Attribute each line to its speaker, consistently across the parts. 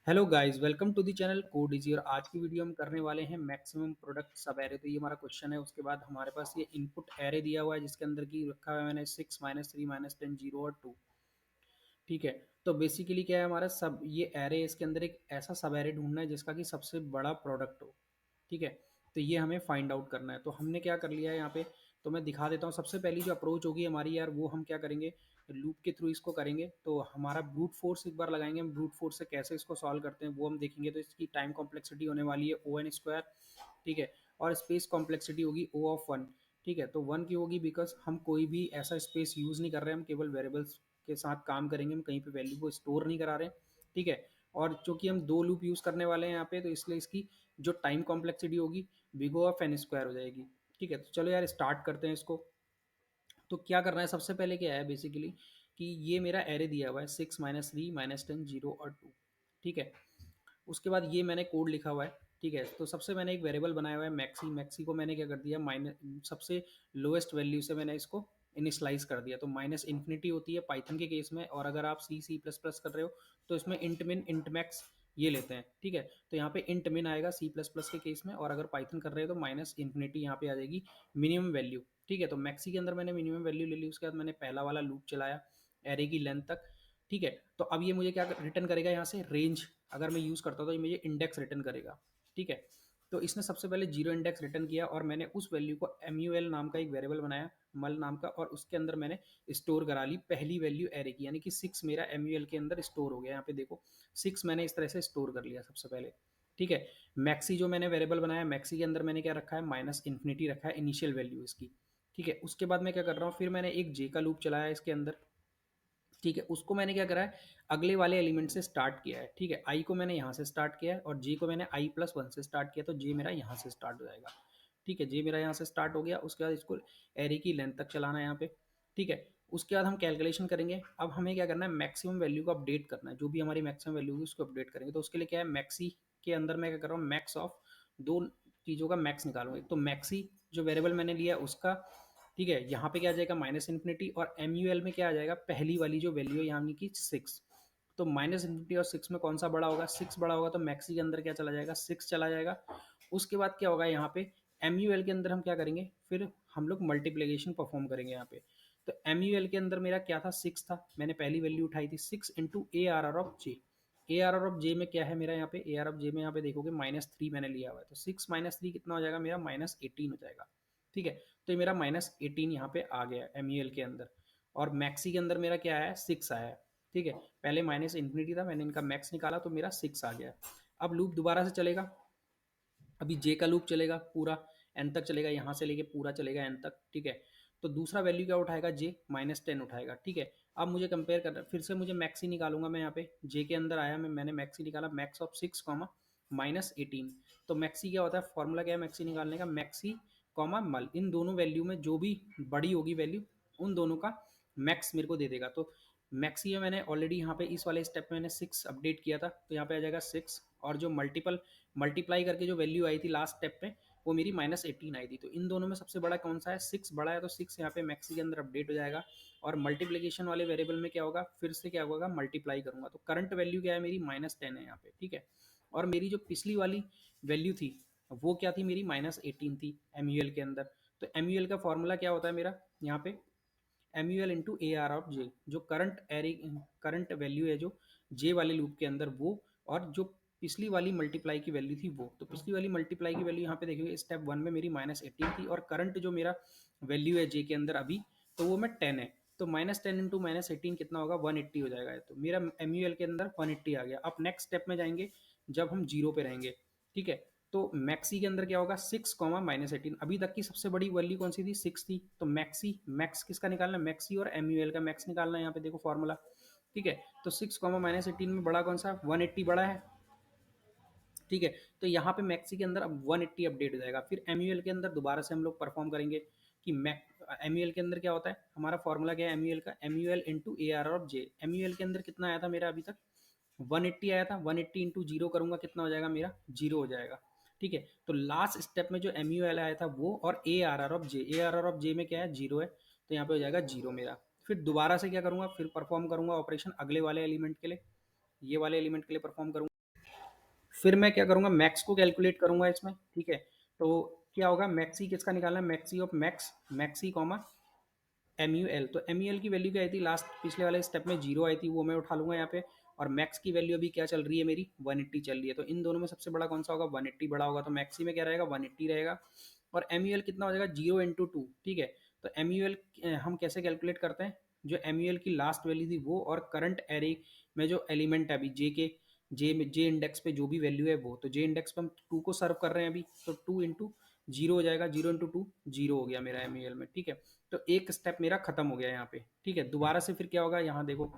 Speaker 1: Hello guys, welcome to the channel code easy. और आज की वीडियो हम करने वाले हैं मैक्सिमम प्रोडक्ट सब एरे। तो ये हमारा क्वेश्चन है। उसके बाद हमारे पास ये इनपुट एरे दिया हुआ है जिसके अंदर की रखा हुआ है मैंने 6 -3 -10 0 और 2। ठीक है। तो बेसिकली क्या है हमारा सब ये एरे, इसके अंदर एक ऐसा सब एरे ढूंढना है जिसका कि सबसे बड़ा प्रोडक्ट हो। ठीक है। तो ये हमें फाइंड आउट करना है। तो हमने क्या कर लिया है यहाँ पे, तो मैं दिखा देता हूँ। सबसे पहली जो अप्रोच होगी हमारी यार, वो हम क्या करेंगे, लूप के थ्रू इसको करेंगे। तो हमारा ब्रूट फोर्स एक बार लगाएंगे। हम ब्रूट फोर्स से कैसे इसको सॉल्व करते हैं वो हम देखेंगे। तो इसकी टाइम कॉम्प्लेक्सिटी होने वाली है ओ एन स्क्वायर। ठीक है। और स्पेस कॉम्प्लेक्सिटी होगी ओ ऑफ वन। ठीक है। तो वन की होगी बिकॉज हम कोई भी ऐसा स्पेस यूज़ नहीं कर रहे हैं, हम केवल वेरिएबल्स के साथ काम करेंगे, हम कहीं पे वैल्यू को स्टोर नहीं करा रहे हैं। ठीक है। और चूंकि हम दो लूप यूज़ करने वाले हैं यहाँ पे, तो इसलिए इसकी जो टाइम कॉम्प्लेक्सिटी होगी बिग ऑफ एन स्क्वायर हो जाएगी। ठीक है। तो चलो यार स्टार्ट करते हैं इसको। तो क्या करना है, सबसे पहले क्या है बेसिकली कि ये मेरा एरे दिया हुआ है 6 -3 -10 0 और 2। ठीक है। उसके बाद ये मैंने कोड लिखा हुआ है। ठीक है। तो सबसे मैंने एक वेरिएबल बनाया हुआ है मैक्सी। मैक्सी को मैंने क्या कर दिया, माइनस सबसे लोएस्ट वैल्यू से मैंने इसको इनिशलाइज कर दिया। तो माइनस इन्फिनिटी होती है पाइथन के केस में, और अगर आप सी प्लस प्लस कर रहे हो तो इसमें इंट मिन इंट मैक्स ये लेते हैं। ठीक है। तो यहाँ पे इंट मिन आएगा सी प्लस प्लस के केस में, और अगर पाइथन कर रहे हो तो माइनस इन्फिनिटी यहाँ पे आ जाएगी मिनिमम वैल्यू। ठीक है। तो मैक्सी के अंदर मैंने मिनिमम वैल्यू ले ली। उसके बाद मैंने पहला वाला लूप चलाया एरे की लेंथ तक। ठीक है। तो अब ये मुझे क्या रिटर्न करेगा यहाँ से, रेंज। अगर मैं यूज़ करता हूँ तो ये मुझे इंडेक्स रिटर्न करेगा। ठीक है। तो इसने सबसे पहले जीरो इंडेक्स रिटर्न किया, और मैंने उस वैल्यू को MUL नाम का एक वेरिएबल बनाया, मल नाम का, और उसके अंदर मैंने स्टोर करा ली पहली वैल्यू एरे की, यानी कि 6 मेरा MUL के अंदर स्टोर हो गया। यहाँ पे देखो 6 मैंने इस तरह से स्टोर कर लिया सबसे पहले। ठीक है। मैक्सी जो मैंने वेरिएबल बनाया, मैक्सी के अंदर मैंने क्या रखा है, माइनस इन्फिनिटी रखा है इनिशियल वैल्यू इसकी। ठीक है। उसके बाद मैं क्या कर रहा हूँ, फिर मैंने एक जे का लूप चलाया इसके अंदर। ठीक है। उसको मैंने क्या करा है, अगले वाले एलिमेंट से स्टार्ट किया है। ठीक है। आई को मैंने यहाँ से स्टार्ट किया है, और जे को मैंने i+1 से स्टार्ट किया, तो जे मेरा यहाँ से स्टार्ट हो जाएगा। ठीक है। जे मेरा यहाँ से स्टार्ट हो गया। उसके बाद इसको एरे की लेंथ तक चलाना है यहाँ पे। ठीक है। उसके बाद हम कैलकुलेशन करेंगे। अब हमें क्या करना है, मैक्सिमम वैल्यू को अपडेट करना है। जो भी हमारी मैक्सिमम वैल्यू होगी उसको अपडेट करेंगे। तो उसके लिए क्या है, मैक्सी के अंदर मैं क्या कर रहा हूँ, मैक्स ऑफ दो चीज़ों का मैक्स निकालूंगा। एक तो मैक्सी जो वेरिएबल मैंने लिया उसका। ठीक है। यहाँ पे क्या आ जाएगा, माइनस इन्फिनिटी, और MUL में क्या आ जाएगा, पहली वाली जो वैल्यू है यानी कि 6। तो माइनस इन्फिनिटी और 6 में कौन सा बड़ा होगा, 6 बड़ा होगा। तो मैक्सी के अंदर क्या चला जाएगा, 6 चला जाएगा। उसके बाद क्या होगा यहाँ पे, MUL के अंदर हम क्या करेंगे, फिर हम लोग मल्टीप्लीकेशन परफॉर्म करेंगे यहाँ पे। तो MUL के अंदर मेरा क्या था, 6 था। मैंने पहली वैल्यू उठाई थी 6 into ARR of J. ARR of J में क्या है मेरा, यहाँ पे ARR ऑफ जे में यहाँ पे देखोगे -3 मैंने लिया हुआ है। तो 6 -3 कितना हो जाएगा मेरा, -18 हो जाएगा। ठीक है। तो ये मेरा -18 यहाँ पे आ गया MUL के अंदर। और मैक्सी के अंदर मेरा क्या आया, 6 आया है। ठीक है। पहले माइनस इन्फिनिटी था, मैंने इनका मैक्स निकाला तो मेरा 6 आ गया। अब लूप दोबारा से चलेगा। अभी जे का लूप चलेगा पूरा, एन तक चलेगा, यहाँ से लेके पूरा चलेगा एन तक। ठीक है। तो दूसरा वैल्यू क्या उठाएगा, जे -10 उठाएगा। ठीक है। अब मुझे कंपेयर करना, फिर से मुझे मैक्सी निकालूंगा मैं। यहाँ पे जे के अंदर आया मैंने मैक्सी निकाला, मैक्स ऑफ 6 कॉमा -18। तो मैक्सी क्या होता है, फॉर्मूला क्या है मैक्सी निकालने का, मैक्सी कॉमा मल, इन दोनों वैल्यू में जो भी बड़ी होगी वैल्यू, उन दोनों का मैक्स मेरे को दे देगा। तो मैक्सी में मैंने ऑलरेडी यहाँ पे इस वाले स्टेप में मैंने 6 अपडेट किया था, तो यहाँ पे आ जाएगा 6। और जो मल्टीप्लाई करके जो वैल्यू आई थी लास्ट स्टेप पे, वो मेरी -18 आई थी। तो इन दोनों में सबसे बड़ा कौन सा है, 6 बड़ा है। तो 6 यहाँ पे मैक्सी के अंदर अपडेट हो जाएगा। और मल्टीप्लीकेशन वाले वेरिएबल में क्या होगा, फिर से क्या होगा, मल्टीप्लाई करूंगा। तो करंट वैल्यू क्या है मेरी, -10 है यहाँ पे। ठीक है। और मेरी जो पिछली वाली वैल्यू थी वो क्या थी मेरी, -18 थी MUL के अंदर। तो MUL का फॉर्मूला क्या होता है मेरा यहाँ पे, MUL इंटू AR ऑफ जे, जो करंट वैल्यू है जो जे वाले लूप के अंदर वो, और जो पिछली वाली मल्टीप्लाई की वैल्यू थी वो। तो पिछली वाली मल्टीप्लाई की वैल्यू यहाँ पे देखिए स्टेप 1 में मेरी -18 थी, और करंट जो मेरा वैल्यू है जे के अंदर अभी, तो वो मैं 10 है। तो -10 इंटू -18 कितना होगा, 180 हो जाएगा। तो मेरा MUL के अंदर 180 आ गया। अब नेक्स्ट स्टेप में जाएंगे जब हम जीरो पे रहेंगे। ठीक है। तो मैक्सी के अंदर क्या होगा, 6 कॉमा -18। अभी तक की सबसे बड़ी वैल्यू कौन सी थी, 6 थी। तो मैक्स किसका निकालना है, मैक्सी और MUL का मैक्स निकालना है। यहाँ पे देखो फॉर्मूला। ठीक है। तो 6 कॉमा -18 में बड़ा कौन सा, 180 बड़ा है। ठीक है। तो यहाँ पे मैक्सी के अंदर अब 180 अपडेट हो जाएगा। फिर MUL के अंदर दोबारा से हम लोग परफॉर्म करेंगे कि MUL के अंदर क्या होता है, हमारा फॉर्मूला क्या है MUL का, MUL into AR of J. MUL के अंदर कितना आया था मेरा अभी तक, 180 आया था। 180 इंटू जीरो करूंगा कितना हो जाएगा मेरा, जीरो हो जाएगा। ठीक है। तो लास्ट स्टेप में जो MUL आया था वो, और ARR of J, ARR of J में क्या है, जीरो है। तो यहाँ पे हो जाएगा जीरो मेरा। फिर दोबारा से क्या करूंगा, फिर परफॉर्म करूंगा ऑपरेशन अगले वाले एलिमेंट के लिए, ये वाले एलिमेंट के लिए परफॉर्म करूंगा। फिर मैं क्या करूँगा, मैक्स को कैलकुलेट करूँगा इसमें, ठीक है। तो क्या होगा, मैक्सी किसका निकालना है, maxi of max, maxi comma M U L. तो एम यू एल की वैल्यू क्या आई थी लास्ट पिछले वाले स्टेप में, जीरो आई थी, वो मैं उठा लूँगा यहाँ पे। और मैक्स की वैल्यू अभी क्या चल रही है मेरी, 180 चल रही है। तो इन दोनों में सबसे बड़ा कौन सा होगा, 180 बड़ा होगा। तो मैक्सी में क्या रहेगा, 180 रहेगा। और एम यू एल कितना हो जाएगा, जीरो इंटू टू, ठीक है। तो एम यू एल हम कैसे कैलकुलेट करते हैं, जो एम यू एल की लास्ट वैल्यू थी वो, और करंट एरे में जो एलिमेंट है अभी जे के, जे इंडेक्स पे जो भी वैल्यू है वो, तो जे इंडेक्स पे हम टू को सर्व कर रहे हैं अभी, तो टू इंटू जीरो हो जाएगा, जीरो इंटू टू जीरो हो गया मेरा एम यू एल में, ठीक है। तो एक स्टेप मेरा खत्म हो गया यहाँ पे, ठीक है। दोबारा से फिर क्या होगा, यहाँ देखो,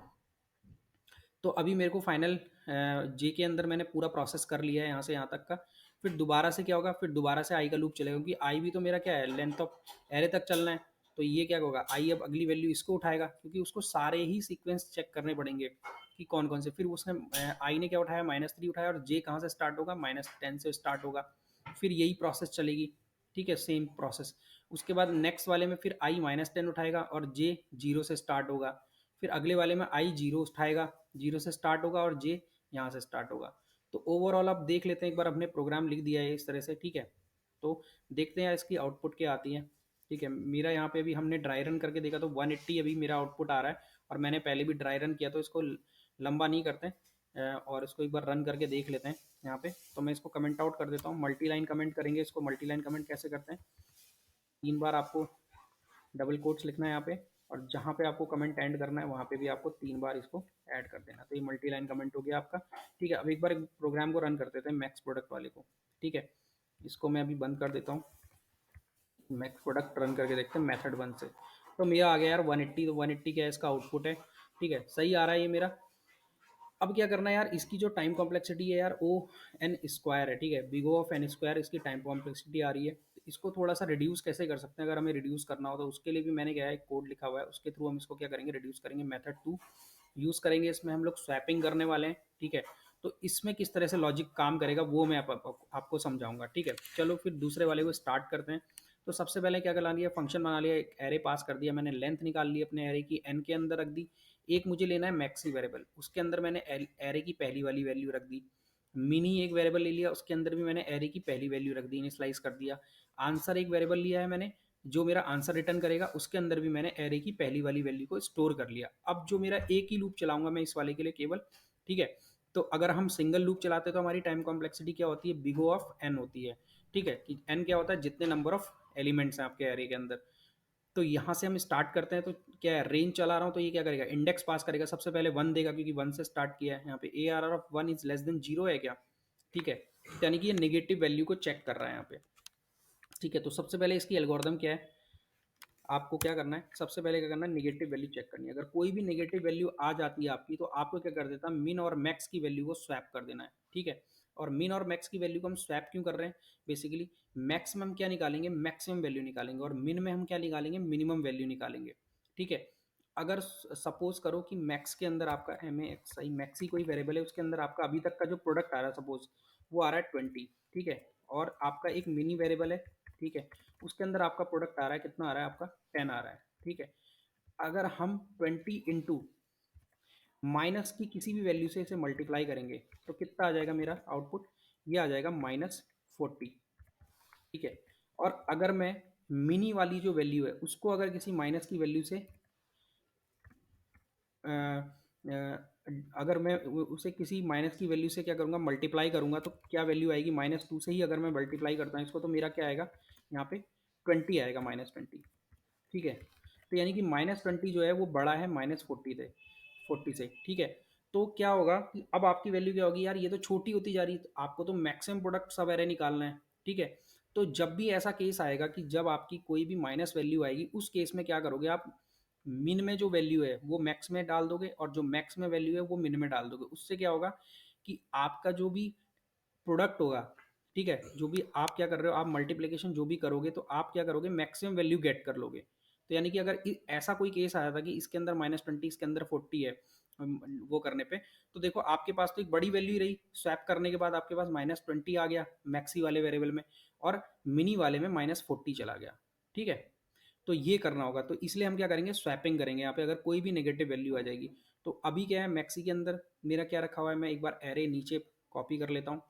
Speaker 1: तो अभी मेरे को फाइनल जे के अंदर मैंने पूरा प्रोसेस कर लिया है यहाँ से यहाँ तक का। फिर दोबारा से क्या होगा, फिर दोबारा से आई का लूप चलेगा, क्योंकि आई भी तो मेरा क्या है, लेंथ ऑफ एरे तक चलना है। तो ये क्या होगा, आई अब अगली वैल्यू इसको उठाएगा, क्योंकि उसको सारे ही सीक्वेंस चेक करने पड़ेंगे कि कौन कौन से। फिर उसने आई ने क्या उठाया, -3 उठाया, और जे कहाँ से स्टार्ट होगा, -10 से स्टार्ट होगा। फिर यही प्रोसेस चलेगी, ठीक है, सेम प्रोसेस। उसके बाद नेक्स्ट वाले में फिर आई -10 उठाएगा और जे जीरो से स्टार्ट होगा। फिर अगले वाले में आई जीरो उठाएगा, जीरो से स्टार्ट होगा, और जे यहाँ से स्टार्ट होगा। तो ओवरऑल आप देख लेते हैं एक बार, अपने प्रोग्राम लिख दिया है इस तरह से, ठीक है। तो देखते हैं इसकी आउटपुट क्या आती है, ठीक है। मेरा यहाँ पे अभी हमने ड्राई रन करके देखा तो 180 अभी मेरा आउटपुट आ रहा है, और मैंने पहले भी ड्राई रन किया, तो इसको लंबा नहीं करते और इसको एक बार रन करके देख लेते हैं यहाँ पे। तो मैं इसको कमेंट आउट कर देता हूँ, मल्टी लाइन कमेंट करेंगे इसको। मल्टी लाइन कमेंट कैसे करते हैं, 3 बार आपको डबल कोट्स लिखना है यहाँ पे, और जहाँ पे आपको कमेंट एंड करना है वहाँ पे भी आपको 3 बार इसको ऐड कर देना। तो ये मल्टी लाइन कमेंट हो गया आपका, ठीक है। अब एक बार प्रोग्राम को रन कर देते हैं, मैक्स प्रोडक्ट वाले को, ठीक है। इसको मैं अभी बंद कर देता हूँ, मैक्स प्रोडक्ट रन करके देखते हैं मेथड 1 से। तो मेरा आ गया यार 180, तो 180 क्या है इसका आउटपुट है, ठीक है, सही आ रहा है ये मेरा। अब क्या करना है यार, इसकी जो टाइम कॉम्प्लेक्सिटी है यार, ओ एन स्क्वायर है, ठीक है, big O of n square इसकी टाइम कॉम्प्लेक्सिटी आ रही है। तो इसको थोड़ा सा रिड्यूस कैसे कर सकते हैं, अगर हमें रिड्यूस करना हो तो उसके लिए भी मैंने क्या है, कोड लिखा हुआ है, उसके थ्रू हम इसको क्या करेंगे, रिड्यूस करेंगे। मेथड 2 यूज़ करेंगे, इसमें हम लोग स्वैपिंग करने वाले हैं, ठीक है। तो इसमें किस तरह से लॉजिक काम करेगा वो मैं आपको समझाऊंगा, ठीक है। चलो फिर दूसरे वाले को स्टार्ट करते हैं। तो सबसे पहले क्या कर लिया, फंक्शन बना लिया, एक एरे पास कर दिया मैंने, लेंथ निकाल ली अपने एरे की, एन के अंदर रख दी। एक मुझे लेना है मैक्सी वेरिएबल, उसके अंदर मैंने एरे की पहली वाली वैल्यू रख दी। मिनी एक वेरिएबल ले लिया, उसके अंदर भी मैंने एरे की पहली वैल्यू रख दी, इनिशियलाइज कर दिया। आंसर एक वेरिएबल लिया है मैंने, जो मेरा आंसर रिटर्न करेगा, उसके अंदर भी मैंने एरे की पहली वाली वैल्यू को स्टोर कर लिया। अब जो मेरा एक ही लूप चलाऊंगा मैं इस वाले के लिए केवल, ठीक है। तो अगर हम सिंगल लूप चलाते हैं तो हमारी टाइम कॉम्प्लेक्सिटी क्या होती है, बिग O ऑफ एन होती है, ठीक है। कि एन क्या होता है, जितने नंबर ऑफ एलिमेंट्स हैं आपके एरे के अंदर। तो यहाँ से हम स्टार्ट करते हैं, तो क्या है, रेंज चला रहा हूँ, तो ये क्या करेगा, इंडेक्स पास करेगा, सबसे पहले 1 देगा, क्योंकि 1 से स्टार्ट किया है। यहाँ पे ARR of 1 is less than 0 है क्या, ठीक है। यानी कि ये नेगेटिव वैल्यू को चेक कर रहा है यहाँ पे, ठीक है। तो सबसे पहले इसकी एल्गोरिदम क्या है, आपको क्या करना है, सबसे पहले क्या करना है, नेगेटिव वैल्यू चेक करनी है। अगर कोई भी नेगेटिव वैल्यू आ जाती है आपकी, तो आपको क्या कर देता है, मिन और मैक्स की वैल्यू को स्वैप कर देना है, ठीक है। और मिन और मैक्स की वैल्यू को हम स्वैप क्यों कर रहे हैं, बेसिकली मैक्स में हम क्या निकालेंगे, मैक्सिमम वैल्यू निकालेंगे, और मिन में हम क्या निकालेंगे, मिनिमम वैल्यू निकालेंगे, ठीक है। अगर सपोज करो कि मैक्स के अंदर आपका M A X I, max ही कोई वेरिएबल है, उसके अंदर आपका अभी तक का जो प्रोडक्ट आ रहा है सपोज वो आ रहा है 20, ठीक है। और आपका एक मिनी वेरिएबल है, ठीक है, उसके अंदर आपका प्रोडक्ट आ रहा है, कितना आ रहा है आपका, 10 आ रहा है, ठीक है। अगर हम 20 इंटू माइनस की किसी भी वैल्यू से इसे मल्टीप्लाई करेंगे, तो कितना आ जाएगा मेरा आउटपुट, ये आ जाएगा -40, ठीक है। और अगर मैं मिनी वाली जो वैल्यू है उसको अगर किसी माइनस की वैल्यू से अ, अगर मैं उसे किसी माइनस की वैल्यू से क्या करूँगा, मल्टीप्लाई करूँगा, तो क्या वैल्यू आएगी, -2 से ही अगर मैं मल्टीप्लाई करता हूँ इसको, तो मेरा क्या आएगा, यहाँ पे 20 आएगा, -20, ठीक है। तो यानी कि -20 जो है वो बड़ा है -40 से, ठीक है। तो क्या होगा कि अब आपकी वैल्यू क्या होगी, यार ये तो छोटी होती जा रही है, तो आपको तो मैक्सिमम प्रोडक्ट सब एरे निकालना है, ठीक है। तो जब भी ऐसा केस आएगा कि जब आपकी कोई भी माइनस वैल्यू आएगी, उस केस में क्या करोगे आप, मिन में जो वैल्यू है वो मैक्स में डाल दोगे, और जो मैक्स में वैल्यू है वो मिन में डाल दोगे। उससे क्या होगा कि आपका जो भी प्रोडक्ट होगा, ठीक है, जो भी आप क्या कर रहे हो, आप मल्टीप्लिकेशन जो भी करोगे, तो आप क्या करोगे, मैक्सिमम वैल्यू गेट कर लोगे। तो यानी कि अगर ऐसा कोई केस आया था कि इसके अंदर -20 इसके अंदर 40 है, वो करने पे, तो देखो आपके पास तो एक बड़ी वैल्यू ही रही, स्वैप करने के बाद आपके पास -20 आ गया मैक्सी वाले वेरिएबल में, और मिनी वाले में -40 चला गया, ठीक है। तो ये करना होगा, तो इसलिए हम क्या करेंगे, स्वैपिंग करेंगे यहाँ पे, अगर कोई भी नेगेटिव वैल्यू आ जाएगी। तो अभी क्या है, मैक्सी के अंदर मेरा क्या रखा हुआ है, मैं एक बार एरे नीचे कॉपी कर लेता हूँ,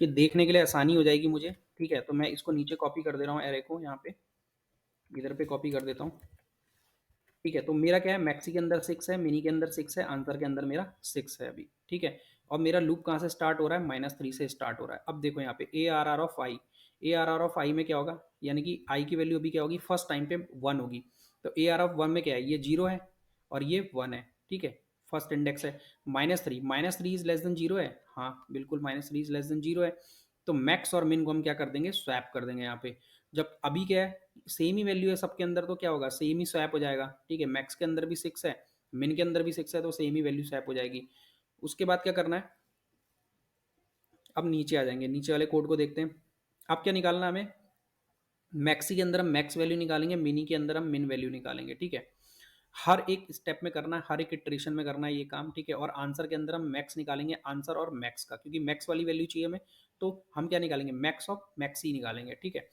Speaker 1: कि देखने के लिए आसानी हो जाएगी मुझे। ठीक है, तो मैं इसको नीचे कॉपी कर दे रहा हूँ एरे को, यहाँ पे इधर पे कॉपी कर देता हूँ। ठीक है, तो मेरा क्या है, मैक्सी के अंदर 6 है, मिनी के अंदर 6 है, आंसर के अंदर मेरा 6 है अभी। ठीक है, और मेरा लूप कहाँ से स्टार्ट हो रहा है, -3 से स्टार्ट हो रहा है। अब देखो यहाँ पे A R R of I, A R R of I में क्या होगा, यानी कि आई की वैल्यू अभी क्या होगी, फर्स्ट टाइम पे 1 होगी। तो ए आर ऑफ 1 में क्या है, ये 0 है और ये 1 है। ठीक है, फर्स्ट इंडेक्स है। -3 इज लेस देन 0 है, हाँ बिल्कुल -3 इज लेस देन 0 है। तो मैक्स और मिन को हम क्या कर देंगे, स्वैप कर देंगे यहाँ पे। जब अभी क्या है, सेम ही वैल्यू है सबके अंदर, तो क्या होगा, सेम ही स्वैप हो जाएगा। ठीक है, मैक्स के अंदर भी 6 है, मिन के अंदर भी 6 है, तो सेम ही वैल्यू स्वैप हो जाएगी। उसके बाद क्या करना है, अब नीचे आ जाएंगे, नीचे वाले कोड को देखते हैं। अब क्या निकालना है हमें, मैक्सी के अंदर हम मैक्स वैल्यू निकालेंगे, मिनी के अंदर हम मिन वैल्यू निकालेंगे। ठीक है, हर एक स्टेप में करना है, हर एक इटरेशन में करना है ये काम। ठीक है, और आंसर के अंदर हम मैक्स निकालेंगे, आंसर और मैक्स का, क्योंकि मैक्स वाली वैल्यू चाहिए हमें, तो हम क्या निकालेंगे, मैक्स ऑफ मैक्सी निकालेंगे। ठीक है,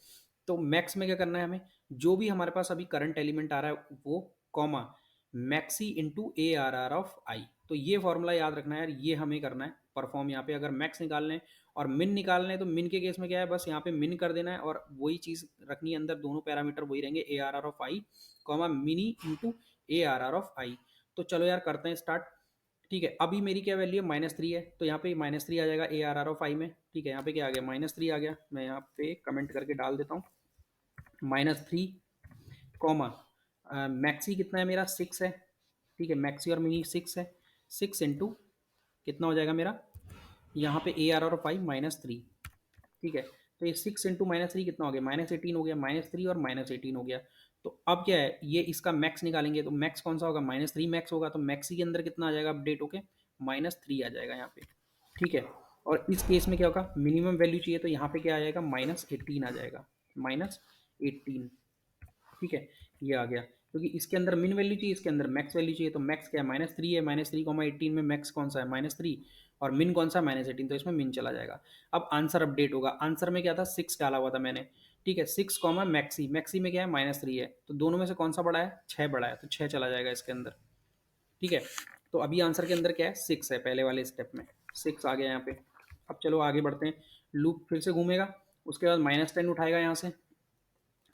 Speaker 1: तो मैक्स में क्या करना है हमें, जो भी हमारे पास अभी करंट एलिमेंट आ रहा है वो, comma maxi into A R R of I. तो ये फॉर्मूला याद रखना है यार, ये हमें करना है परफॉर्म। यहाँ पे अगर मैक्स निकालने और मिन निकालने, तो मिन के केस में क्या है, बस यहाँ पे मिन कर देना है और वही चीज़ रखनी है अंदर, दोनों पैरामीटर वही रहेंगे, A R R of I comma mini into A R R of I. तो चलो यार करते हैं स्टार्ट। ठीक है, अभी मेरी क्या वैल्यू है, -3 है, तो यहाँ पे -3 आ जाएगा ए आर आर ऑफ आई में। ठीक है, यहाँ पे क्या आ गया, -3 आ गया, मैं यहाँ पे कमेंट करके डाल देता हूँ, -3 कॉमा मैक्सी कितना है मेरा, 6 है। ठीक है, मैक्सी और मिनी 6 है, 6 इंटू कितना हो जाएगा मेरा, यहाँ पे ए आर आर ऑफ आई -3। ठीक है, तो ये 6 इंटू -3 कितना हो गया, -18 हो गया, -3 और -18 हो गया। तो अब क्या है, ये इसका मैक्स निकालेंगे, तो मैक्स कौन सा होगा, -3 मैक्स होगा, तो मैक्सी के अंदर कितना आ जाएगा अपडेट होके, -3 आ जाएगा यहाँ पे। ठीक है, और इस केस में क्या होगा, मिनिमम वैल्यू चाहिए, तो यहाँ पे क्या आ जाएगा, -18 आ जाएगा, -18। ठीक है, ये आ गया, क्योंकि इसके अंदर मिन वैल्यू चाहिए, इसके अंदर मैक्स वैल्यू चाहिए। तो मैक्स क्या है, -3 है, -3, 18 में मैक्स कौन सा है, -3, और मिन कौन सा, -18, तो इसमें मिन चला जाएगा। अब आंसर अपडेट होगा, आंसर में क्या था, 6 डाला हुआ था मैंने। ठीक है, 6 कॉमा मैक्सी, मैक्सी में क्या है, -3 है, तो दोनों में से कौन सा बड़ा है, 6 बड़ा है, तो 6 चला जाएगा इसके अंदर। ठीक है, तो अभी आंसर के अंदर क्या है, 6 है, पहले वाले स्टेप में 6 आ गया यहाँ पे। अब चलो आगे बढ़ते हैं, लूप फिर से घूमेगा, उसके बाद -10 उठाएगा यहाँ से,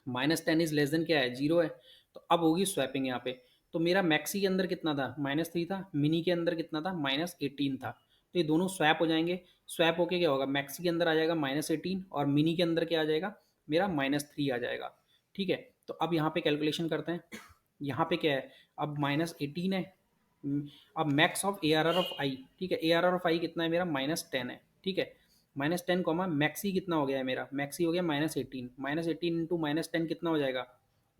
Speaker 1: -10 इज लेस देन क्या है, 0 है, तो अब होगी स्वैपिंग यहाँ पे। तो मेरा मैक्सी के अंदर कितना था, -3 था, मिनी के अंदर कितना था, -18 था, तो ये दोनों स्वैप हो जाएंगे। स्वैप होके क्या होगा, मैक्सी के अंदर आ जाएगा -18 और मिनी के अंदर क्या आ जाएगा, मेरा -3 आ जाएगा। ठीक है, तो अब यहाँ पे कैलकुलेशन करते हैं, यहाँ पे क्या है, अब -18 है। अब max of A R R of I, ठीक है, A R R of I कितना है मेरा, -10 है। ठीक है, -10 कॉमा मैक्सी कितना हो गया है मेरा, मैक्सी हो गया -18, -18 इंटू -10 कितना हो जाएगा,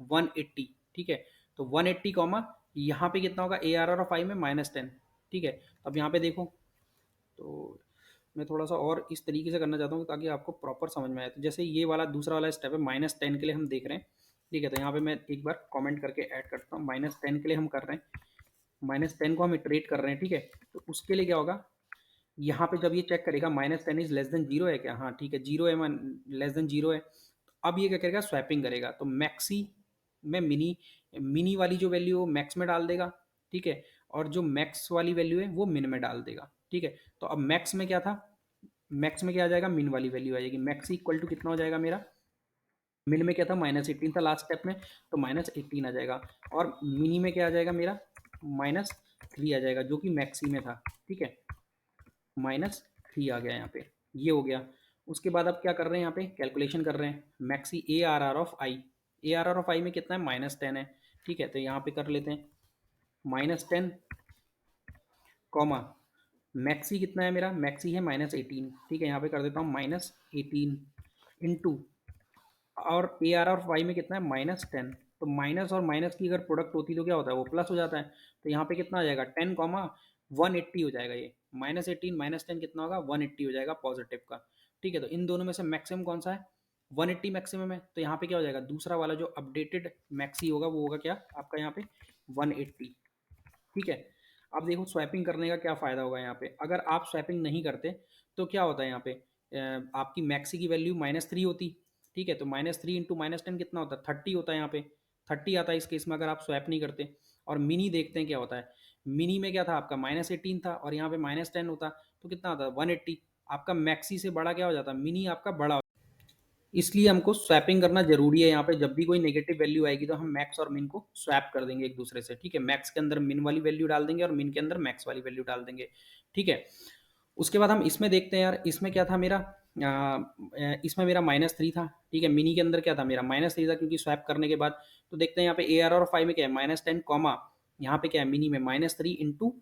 Speaker 1: 180। ठीक है, तो 180 कॉमा यहाँ पे कितना होगा, ए आर आर ऑफ आई में -10। ठीक है, अब यहाँ पे देखो, तो मैं थोड़ा सा और इस तरीके से करना चाहता हूँ ताकि आपको प्रॉपर समझ में आए। तो जैसे ये वाला दूसरा वाला स्टेप है, -10 के लिए हम देख रहे हैं। ठीक है, तो यहाँ पे मैं एक बार कमेंट करके ऐड करता हूँ, -10 के लिए हम कर रहे हैं, -10 को हम इटरेट कर रहे हैं। ठीक है, तो उसके लिए क्या होगा, यहाँ पे जब ये चेक करेगा -10 इज लेस देन 0 है क्या, हाँ ठीक है 0 है, लेस देन 0 है, तो अब ये क्या करेगा, स्वैपिंग करेगा। तो मैक्सी में मिनी, मिनी वाली जो वैल्यू है वो मैक्स में डाल देगा। ठीक है, और जो मैक्स वाली वैल्यू है वो मिन में डाल देगा। ठीक है, तो अब मैक्स में क्या था, मैक्स में क्या आ जाएगा, मिन वाली वैल्यू आ जाएगी। मैक्स इक्वल टू कितना हो जाएगा मेरा, मिन में क्या था, -18 था लास्ट स्टेप में, तो -18 आ जाएगा, और मिनी में क्या आ जाएगा मेरा, -3 आ जाएगा, जो कि मैक्सी में था। ठीक है, -3 आ गया यहाँ पे, ये हो गया। उसके बाद अब क्या कर रहे हैं, यहाँ पे कैलकुलेशन कर रहे हैं, maxi A R R of I, A R R of I में कितना है, -10 है। ठीक है, तो यहाँ पे कर लेते हैं, -10 कॉमा मैक्सी कितना है मेरा, मैक्सी है -18। ठीक है, यहाँ पे कर देता हूँ -18 इंटू, और ए आर और वाई में कितना है, -10। तो माइनस और माइनस की अगर प्रोडक्ट होती तो क्या होता है, वो प्लस हो जाता है। तो यहाँ पे कितना आ जाएगा, 10 कॉमा 180 हो जाएगा ये, -18 -10 कितना होगा, 180 हो जाएगा पॉजिटिव का। ठीक है, तो इन दोनों में से मैक्सिमम कौन सा है, 180 मैक्सिमम है, तो यहाँ पे क्या हो जाएगा, दूसरा वाला जो अपडेटेड मैक्सी होगा वो होगा क्या आपका यहाँ पे, 180। ठीक है, अब देखो स्वैपिंग करने का क्या फ़ायदा होगा यहाँ पे, अगर आप स्वैपिंग नहीं करते तो क्या होता है यहाँ पे, आपकी मैक्सी की वैल्यू -3 होती। ठीक है, तो -3 इंटू -10 कितना होता है, 30 होता है यहाँ पे, 30 आता है इस केस में अगर आप स्वैप नहीं करते। और मिनी देखते हैं क्या होता है, मिनी में क्या था आपका, -18 था और यहाँ पे -10 होता, तो कितना आता है, 180। आपका मैक्सी से बड़ा क्या हो जाता, मिनी आपका बड़ा हो। इसलिए हमको स्वैपिंग करना जरूरी है। यहाँ पे जब भी कोई नेगेटिव वैल्यू आएगी तो हम मैक्स और मिन को स्वैप कर देंगे एक दूसरे से, ठीक है। मैक्स के अंदर मिन वाली वैल्यू डाल देंगे और मिन के अंदर मैक्स वाली वैल्यू डाल देंगे, ठीक है। उसके बाद हम इसमें देखते हैं यार, इसमें क्या था मेरा, इसमें मेरा -3 था, ठीक है। मिनी के अंदर क्या था, मेरा -3 था क्योंकि स्वैप करने के बाद। तो देखते हैं यहाँ पे ए आर और फाइव में क्या है, -10 कॉमा, यहाँ पे क्या है मिनी में -3 इंटू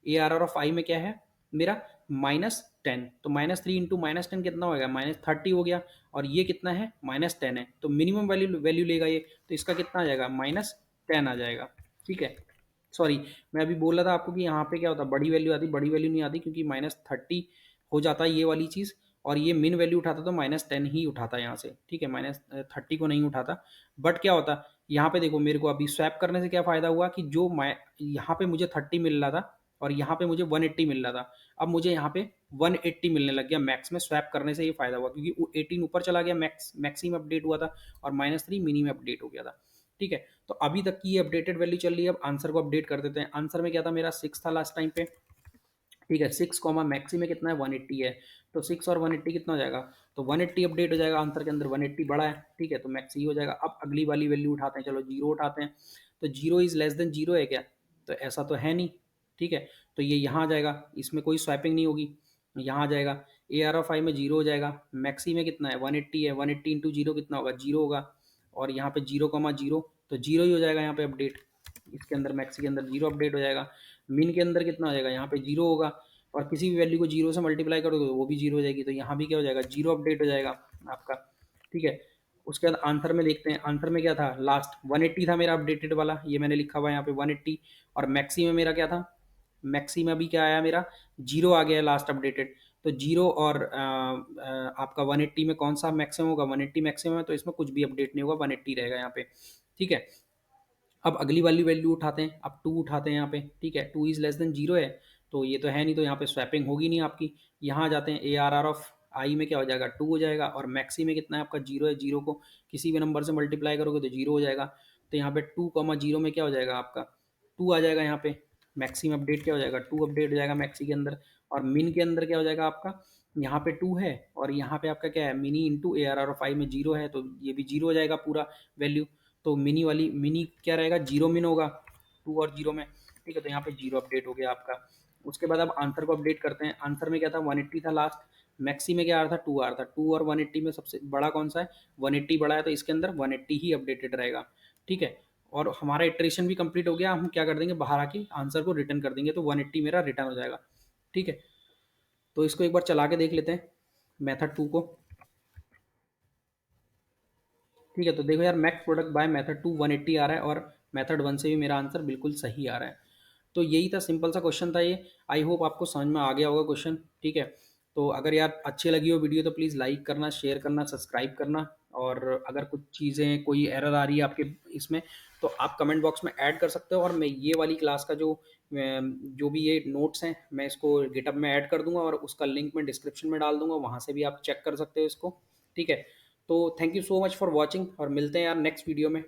Speaker 1: ए आर और फाइव में क्या है मेरा -10। तो -3 इंटू -10 कितना हो गया, -30 हो गया। और ये कितना है, -10 है, तो मिनिमम वैल्यू वैल्यू लेगा ये, तो इसका कितना आ जाएगा, -10 आ जाएगा, ठीक है। सॉरी, मैं अभी बोल रहा था आपको कि यहाँ पे क्या होता है, बड़ी वैल्यू आती, बड़ी वैल्यू नहीं आती क्योंकि -30 हो जाता है ये वाली चीज़। और ये मिन वैल्यू उठाता तो -10 ही उठाता यहाँ से, ठीक है, -30 को नहीं उठाता। बट क्या होता, यहाँ पे देखो मेरे को अभी स्वैप करने से क्या फ़ायदा हुआ कि जो मैं यहाँ पे मुझे 30 मिल रहा था और यहाँ पे मुझे 180 मिल रहा था, अब मुझे यहाँ पे 180 मिलने लग गया मैक्स में। स्वैप करने से ये फ़ायदा हुआ क्योंकि वो 18 ऊपर चला गया, मैक्सी में अपडेट हुआ था और -3 मिनी में अपडेट हो गया था, ठीक है। तो अभी तक की ये अपडेटेड वैल्यू चल रही है। अब आंसर को अपडेट कर देते हैं। आंसर में क्या था, मेरा 6 था लास्ट टाइम पे, ठीक है। 6 कॉमा मैक्सी में कितना है, 180 है। तो 6 और 180 कितना हो जाएगा, तो 180 अपडेट हो जाएगा आंसर के अंदर, 180 बड़ा है, ठीक है, तो मैक्सी हो जाएगा। अब अगली वाली वैल्यू उठाते हैं, चलो जीरो उठाते हैं। तो zero is less than zero है क्या, तो ऐसा तो है नहीं, ठीक है। तो ये यहाँ आ जाएगा, इसमें कोई स्वैपिंग नहीं होगी, यहाँ आ जाएगा। ए आर ऑफ आई में जीरो हो जाएगा, मैक्सी में कितना है 180 है, 180 इंटू जीरो कितना होगा, जीरो होगा। और यहाँ पे जीरो कॉमा जीरो, तो जीरो ही हो जाएगा यहाँ पे अपडेट, इसके अंदर मैक्सी के अंदर जीरो अपडेट हो जाएगा। मिन के अंदर कितना हो जाएगा, यहाँ पे जीरो होगा। और किसी भी वैल्यू को जीरो से मल्टीप्लाई करोगे तो वो भी जीरो हो जाएगी, तो यहाँ भी क्या हो जाएगा, जीरो अपडेट हो जाएगा आपका, ठीक है। उसके बाद आंसर में देखते हैं, आंसर में क्या था, लास्ट 180 था मेरा अपडेटेड वाला, ये मैंने लिखा हुआ है यहाँ पे 180। और मैक्सी में मेरा क्या था, मैक्सी में अभी क्या आया मेरा, जीरो आ गया है लास्ट अपडेटेड। तो जीरो और आपका 180 में कौन सा मैक्सिमम होगा, 180 मैक्सिमम है, तो इसमें कुछ भी अपडेट नहीं होगा, 180 रहेगा यहाँ पे, ठीक है। अब अगली वाली वैल्यू उठाते हैं, अब टू उठाते हैं यहाँ पे, ठीक है। Two is less than zero है, तो ये तो है नहीं, तो यहाँ पे स्वैपिंग होगी नहीं आपकी। यहाँ आ जाते हैं, ए आर आर ऑफ आई में क्या हो जाएगा, टू हो जाएगा। और मैक्सी में कितना है आपका, जीरो है, जीरो को किसी भी नंबर से मल्टीप्लाई करोगे तो जीरो हो जाएगा। तो यहाँ पे टू कॉमा जीरो में क्या हो जाएगा आपका, टू आ जाएगा यहाँ पे। मैक्सी में अपडेट क्या हो जाएगा, टू अपडेट हो जाएगा मैक्सी के अंदर। और मिन के अंदर क्या हो जाएगा आपका, यहाँ पे टू है और यहाँ पे आपका क्या है, mini into A R R of I में जीरो है, तो ये भी जीरो हो जाएगा पूरा वैल्यू। तो मिनी क्या रहेगा, जीरो मिन होगा, टू और जीरो में, ठीक है। तो यहाँ पे जीरो अपडेट हो गया आपका। उसके बाद अब आंसर को अपडेट करते हैं। आंसर में क्या था, 180 था लास्ट, मैक्सी में क्या आ रहा था, टू आ रहा था। टू और 180 में सबसे बड़ा कौन सा है, 180 बड़ा है, तो इसके अंदर 180 ही अपडेटेड रहेगा, ठीक है। और हमारा इटरेशन भी कंप्लीट हो गया। हम क्या कर देंगे, बाहर आके आंसर को रिटर्न कर देंगे, तो 180 मेरा रिटर्न हो जाएगा, ठीक है। तो इसको एक बार चला के देख लेते हैं मेथड टू को, ठीक है। तो देखो यार, max product by method two 180 आ रहा है और मेथड वन से भी मेरा आंसर बिल्कुल सही आ रहा है। तो यही था, सिंपल सा क्वेश्चन था ये। आई होप आपको समझ में आ गया होगा क्वेश्चन, ठीक है। तो अगर यार अच्छी लगी हो वीडियो तो प्लीज़ लाइक करना, शेयर करना, सब्सक्राइब करना। और अगर कुछ चीज़ें, कोई एरर आ रही है आपके इसमें, तो आप कमेंट बॉक्स में ऐड कर सकते हो। और मैं ये वाली क्लास का जो भी ये नोट्स हैं, मैं इसको गिटहब में ऐड कर दूंगा और उसका लिंक मैं डिस्क्रिप्शन में डाल दूंगा, वहाँ से भी आप चेक कर सकते हो इसको, ठीक है। तो thank you so much for watching और मिलते हैं यार नेक्स्ट वीडियो में।